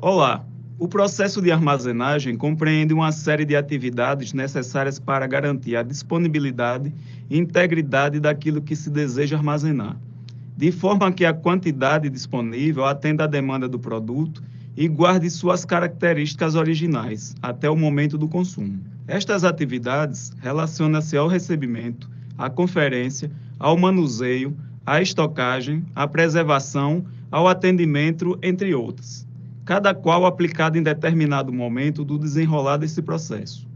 Olá! O processo de armazenagem compreende uma série de atividades necessárias para garantir a disponibilidade e integridade daquilo que se deseja armazenar, de forma que a quantidade disponível atenda à demanda do produto e guarde suas características originais até o momento do consumo. Estas atividades relacionam-se ao recebimento, à conferência, ao manuseio, à estocagem, à preservação, ao atendimento, entre outras, cada qual aplicada em determinado momento do desenrolar desse processo.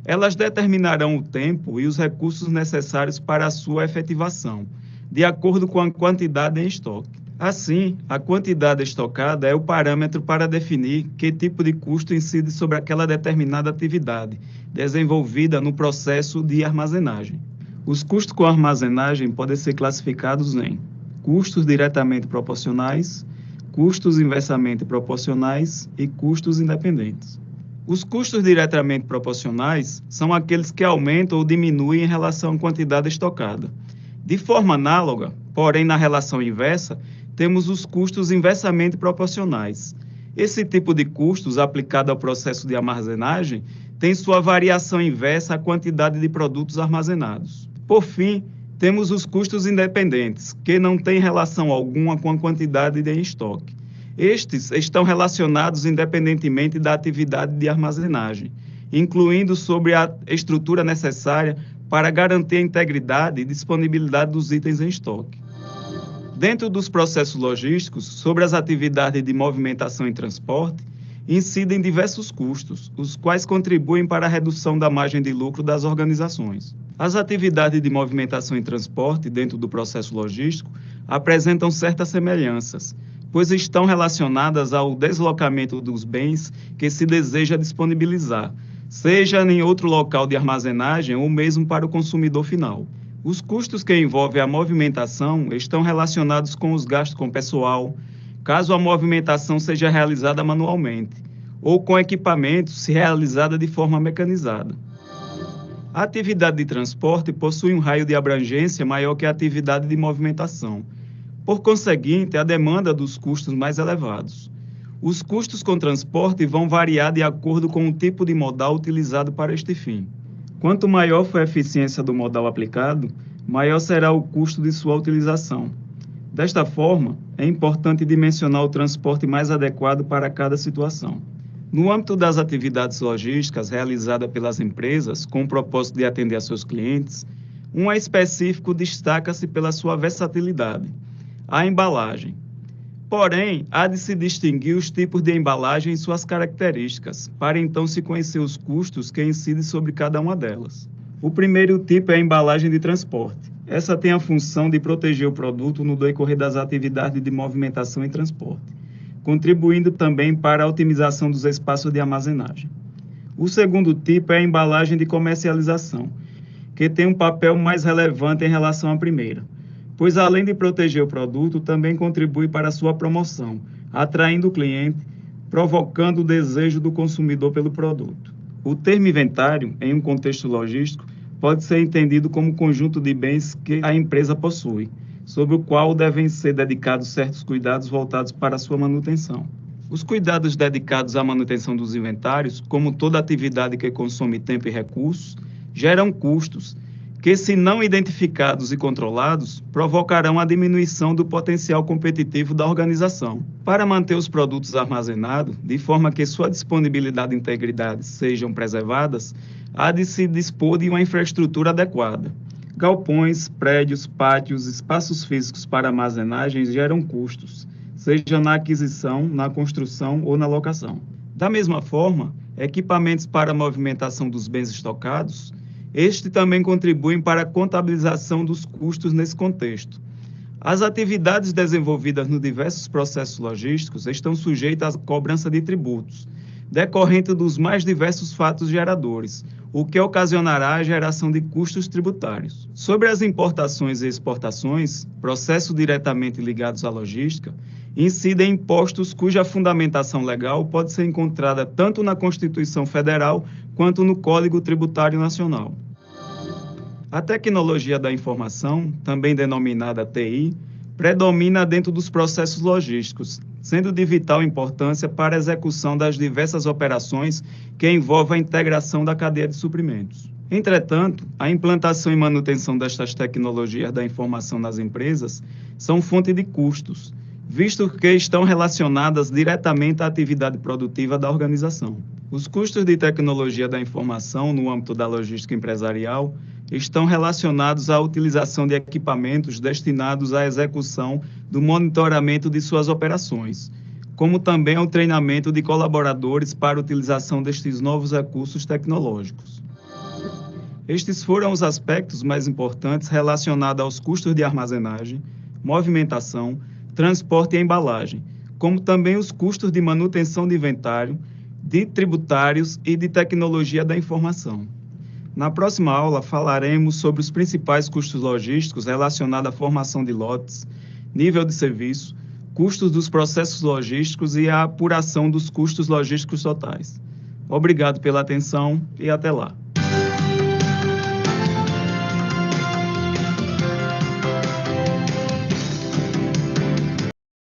Elas determinarão o tempo e os recursos necessários para a sua efetivação, de acordo com a quantidade em estoque. Assim, a quantidade estocada é o parâmetro para definir que tipo de custo incide sobre aquela determinada atividade desenvolvida no processo de armazenagem. Os custos com armazenagem podem ser classificados em custos diretamente proporcionais, custos inversamente proporcionais e custos independentes. Os custos diretamente proporcionais são aqueles que aumentam ou diminuem em relação à quantidade estocada. De forma análoga, porém na relação inversa, temos os custos inversamente proporcionais. Esse tipo de custos aplicado ao processo de armazenagem tem sua variação inversa à quantidade de produtos armazenados. Por fim, temos os custos independentes, que não têm relação alguma com a quantidade em estoque. Estes estão relacionados independentemente da atividade de armazenagem, incluindo sobre a estrutura necessária para garantir a integridade e disponibilidade dos itens em estoque. Dentro dos processos logísticos, sobre as atividades de movimentação e transporte, incidem diversos custos, os quais contribuem para a redução da margem de lucro das organizações. As atividades de movimentação e transporte dentro do processo logístico apresentam certas semelhanças, pois estão relacionadas ao deslocamento dos bens que se deseja disponibilizar, seja em outro local de armazenagem ou mesmo para o consumidor final. Os custos que envolvem a movimentação estão relacionados com os gastos com pessoal, caso a movimentação seja realizada manualmente, ou com equipamentos se realizada de forma mecanizada. A atividade de transporte possui um raio de abrangência maior que a atividade de movimentação. Por conseguinte, a demanda dos custos mais elevados. Os custos com transporte vão variar de acordo com o tipo de modal utilizado para este fim. Quanto maior for a eficiência do modal aplicado, maior será o custo de sua utilização. Desta forma, é importante dimensionar o transporte mais adequado para cada situação. No âmbito das atividades logísticas realizadas pelas empresas com o propósito de atender a seus clientes, um específico destaca-se pela sua versatilidade, a embalagem. Porém, há de se distinguir os tipos de embalagem e suas características, para então se conhecer os custos que incidem sobre cada uma delas. O primeiro tipo é a embalagem de transporte. Essa tem a função de proteger o produto no decorrer das atividades de movimentação e transporte, contribuindo também para a otimização dos espaços de armazenagem. O segundo tipo é a embalagem de comercialização, que tem um papel mais relevante em relação à primeira, pois além de proteger o produto, também contribui para a sua promoção, atraindo o cliente, provocando o desejo do consumidor pelo produto. O termo inventário, em um contexto logístico, pode ser entendido como conjunto de bens que a empresa possui, sobre o qual devem ser dedicados certos cuidados voltados para a sua manutenção. Os cuidados dedicados à manutenção dos inventários, como toda atividade que consome tempo e recursos, geram custos que, se não identificados e controlados, provocarão a diminuição do potencial competitivo da organização. Para manter os produtos armazenados, de forma que sua disponibilidade e integridade sejam preservadas, há de se dispor de uma infraestrutura adequada. Galpões, prédios, pátios, espaços físicos para armazenagem geram custos, seja na aquisição, na construção ou na locação. Da mesma forma, equipamentos para a movimentação dos bens estocados, estes também contribuem para a contabilização dos custos nesse contexto. As atividades desenvolvidas nos diversos processos logísticos estão sujeitas à cobrança de tributos, decorrente dos mais diversos fatos geradores, o que ocasionará a geração de custos tributários. Sobre as importações e exportações, processos diretamente ligados à logística, incidem impostos cuja fundamentação legal pode ser encontrada tanto na Constituição Federal quanto no Código Tributário Nacional. A tecnologia da informação, também denominada TI, predomina dentro dos processos logísticos, sendo de vital importância para a execução das diversas operações que envolvem a integração da cadeia de suprimentos. Entretanto, a implantação e manutenção destas tecnologias da informação nas empresas são fonte de custos, visto que estão relacionadas diretamente à atividade produtiva da organização. Os custos de tecnologia da informação no âmbito da logística empresarial estão relacionados à utilização de equipamentos destinados à execução do monitoramento de suas operações, como também ao treinamento de colaboradores para a utilização destes novos recursos tecnológicos. Estes foram os aspectos mais importantes relacionados aos custos de armazenagem, movimentação, transporte e embalagem, como também os custos de manutenção de inventário, de tributários e de tecnologia da informação. Na próxima aula, falaremos sobre os principais custos logísticos relacionados à formação de lotes, nível de serviço, custos dos processos logísticos e a apuração dos custos logísticos totais. Obrigado pela atenção e até lá.